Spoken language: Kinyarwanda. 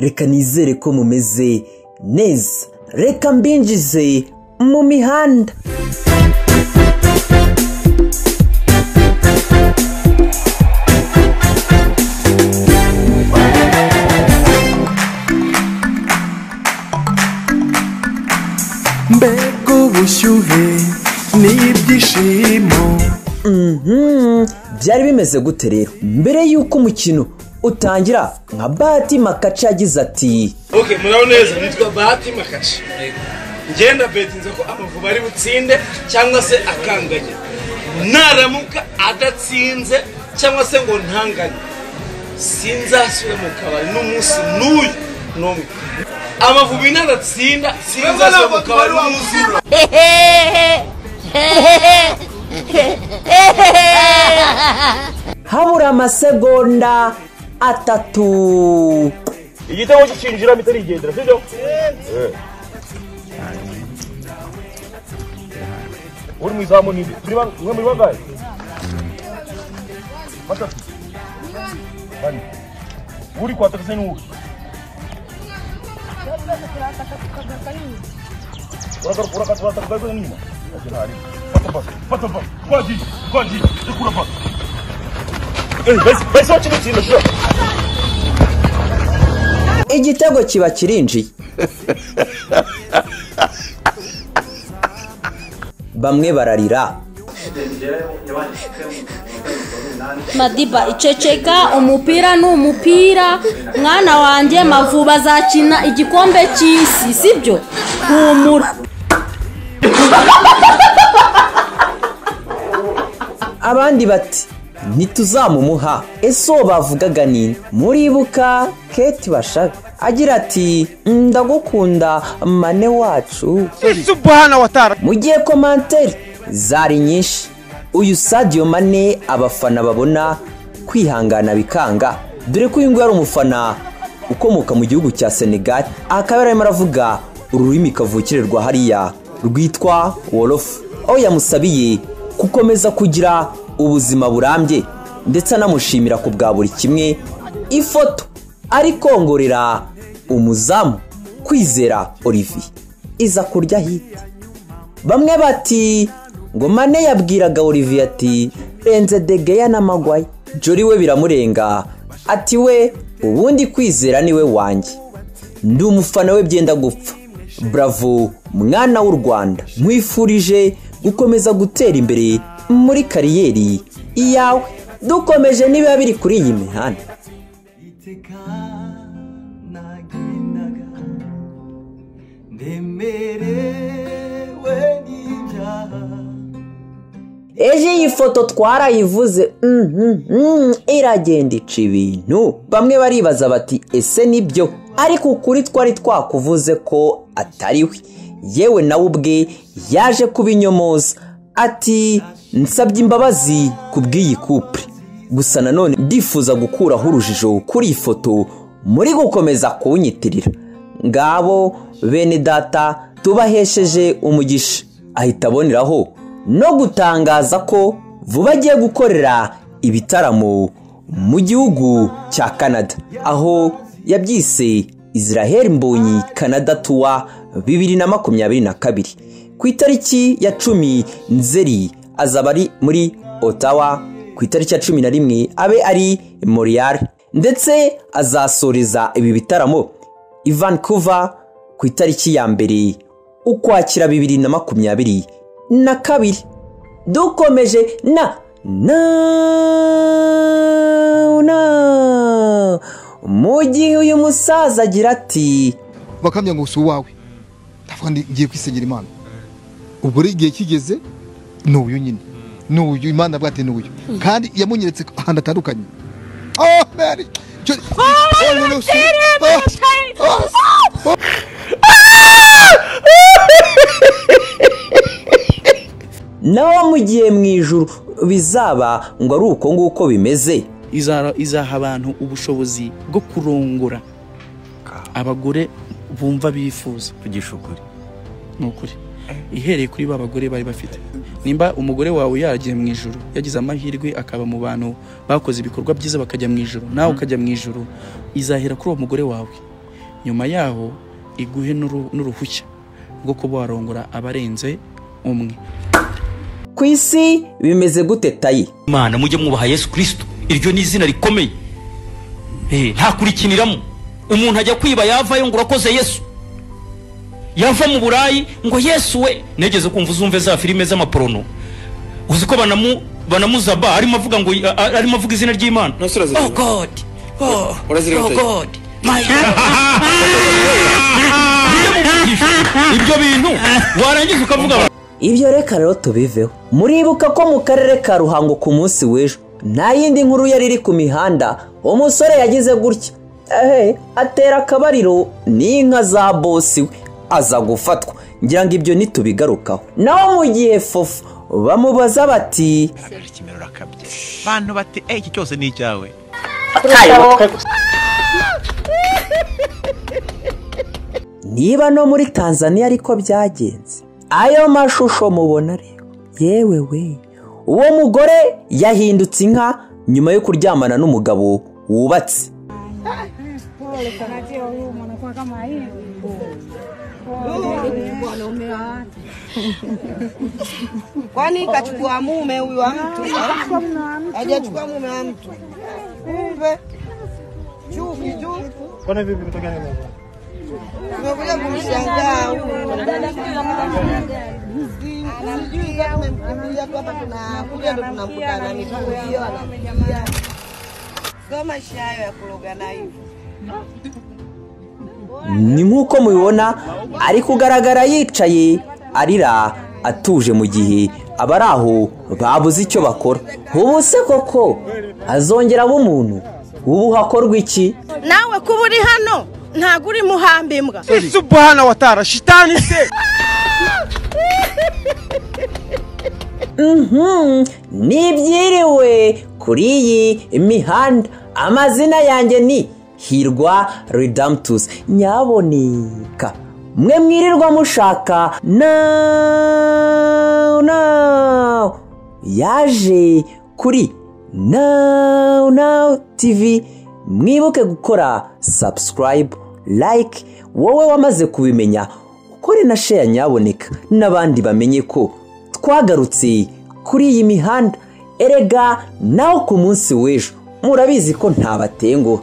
reka nizere ko mumeze neza, reka mbinjize mu mihanda. mbega ubushyuhe n'ibyishimo. Byari bimeze gute rero mbere y'uko umukino utangira? Nka Bahati Makaca yagize ati muraho neza, nitwa Bahati Makaca, ngenda betinze ko Amavubi ari butsinde cyangwa se akanganye. Naramuka adatsinze cyangwa se ngo ntanganye, sinzasubira mu kabari n'umunsi n'uyu n'umwe. Amavubi naratsinda sinzasubira mu kabari n'umunsi n'uyu. habura amasegonda 3 igitego cyinjira mitari igendera, sibyo? uri mwizamu ni muri bangaye matatu bani uri kwa takase ni uri uraka nyuma pata kwaji tukura pa bese wakinutsinda sho. igitego kiba kirinjiye. bamwe bararira. Madiba iceceka, umupira ni umupira, mwana wanjye Mavubi azakina igikombe cy'isi, sibyo? Humura. abandi bati ntituzamumuha. ese uwo bavugaga nini? muribuka Kate Bashabe agira ati ndagukunda mane wacu. Subhana wa ta'ala. mu gihe komanteri zari nyinshi, uyu Sadio Mane abafana babona kwihangana bikanga, dore ko uyu nguyu ari umufana ukomoka mu gihugu cya Senegal, akaba arimo aravuga ururimi kavukire rwa hariya rwitwa Wolof, aho yamusabiye gukomeza kugira ubuzima burambye ndetse anamushimira ku bwa buri kimwe. ifoto ari kongorera umuzamu Kwizera Olivier iza kurya hit. bamwe bati ngo Mane yabwiraga Olivier ati renze De Gea na Maguire. Jori we biramurenga ati we ubundi Kwizera niwe wanjye, ndi umufana we byenda gupfa. Bravo mwana w'u Rwanda, mwifurije gukomeza gutera imbere muri kariyeri iyawe. dukomeje niba biri kuri iyi mihanda. ejo iyi foto twarayivuze iragenda ica ibintu. bamwe baribaza bati ese nibyo? ariko ukuri twari twakuvuze ko atariwe. yewe nawe ubwe yaje kubinyomoza ati nsabye imbabazi ku bw'iyi couple, gusa nanone ndifuza gukuraho urujijo kuri iyi foto muri gukomeza kunyitirira. ngabo bene data tubahesheje umugisha. ahita aboneraho no gutangaza ko vuba agiye gukorera ibitaramo mu gihugu cya Canada, aho yabyise Israel Mbonyi Canada Tour 2022. ku itariki ya 10 Nzeri azaba ari muri Ottawa, ku itariki ya 11 abe ari Montreal, ndetse azasoreza ibi bitaramo i Vancouver ku itariki ya 2 Ukwakira 2022. dukomeje na mu gihe uyu musaza agira ati bakamya ngo uwawe ndavuga ngiye kwisengera Imana. ubwo igihe kigeze n'uyu nyine n'uyu Imana bwate n'uyu kandi yamunyeretse ahantu atandukanye. Mary nawe mugiye mu ijuru bizaba ngo ari uko nguko bimeze. izaha abantu ubushobozi bwo kurongora abagore bumva bifuza. kugisha ukuri n'ukuri ihereye kuri ba bagore bari bafite. nimba umugore wawe yagiye mu ijuru, yagize amahirwe akaba mu bantu bakoze ibikorwa byiza bakajya mu ijuru, nawe ukajya mu ijuru, izahera kuri uwo mugore wawe. nyuma yaho iguhe n'uruhushya rwo kuba warongora abarenze umwe. ku isi bimeze gute tayi? Imana mujye mwubaha Yesu Kristo, iryo ni izina rikomeye. Nta kurikiniramo. Umuntu ajya kwiba yavayo ngo urakoze Yesu, yava mu burayi ngo Yesu we. Negeze kumva uzumve za filime z'amaporono, uzi ko banamuzaba arimo avuga ngo arimo avuga izina ry'Imana. Oh God, oh God, my ibyo bintu warangiza ukavuga. Ibyo reka rero tubiveho. Muribuka ko mu karere ka Ruhango ku munsi w'ejo nta yindi nkuru yari iri ku mihanda, umusore yagize gutya atera akabariro n'inka za bosi we aza gufatwa. Ngira ngo ibyo nitubigarukaho. Naho mu gihe Fofo bamubaza bati bantu bati iki cyose ni icyawe. Niba no muri Tanzania ariko byagenze, ayo mashusho mubona rero, yewe we, uwo mugore yahindutse inka nyuma yo kuryamana n'umugabo wubatse. Kwani kachukua mume huyu wa mtu? Hajachukua mume wa mtu. Kumbe chuki tu. Kwani vipi kutoka nini? Tumekuja kumshangaa huyu. Tumemkuja hapa tunakuja ndo tunamkutana mituio anakuja. Sio maisha hayo ya kurogana hivyo. Ni nk'uko mubibona ari kugaragara yicaye arira atuje mu gihe abari aho babuze icyo bakora. Ubu se koko azongera umuntu? Ubu hakorwa iki? Nawe kuba uri hano ntago uri muhamba imbwa. Subhana wa ta'ala, shitani se. Nibyiriwe kuri iyi imihanda. Amazina yanjye ni Hirwa Redemptus. Nyaboneka mwe mwirirwa mushaka now yaje kuri Now TV. Mwibuke gukora subscribe, like. Wowe wamaze kubimenya ukore na share nyaboneka n'abandi bamenye ko twagarutse kuri iyi mihanda. Erega naho ku munsi w'ejo murabizi ko ntabatengo.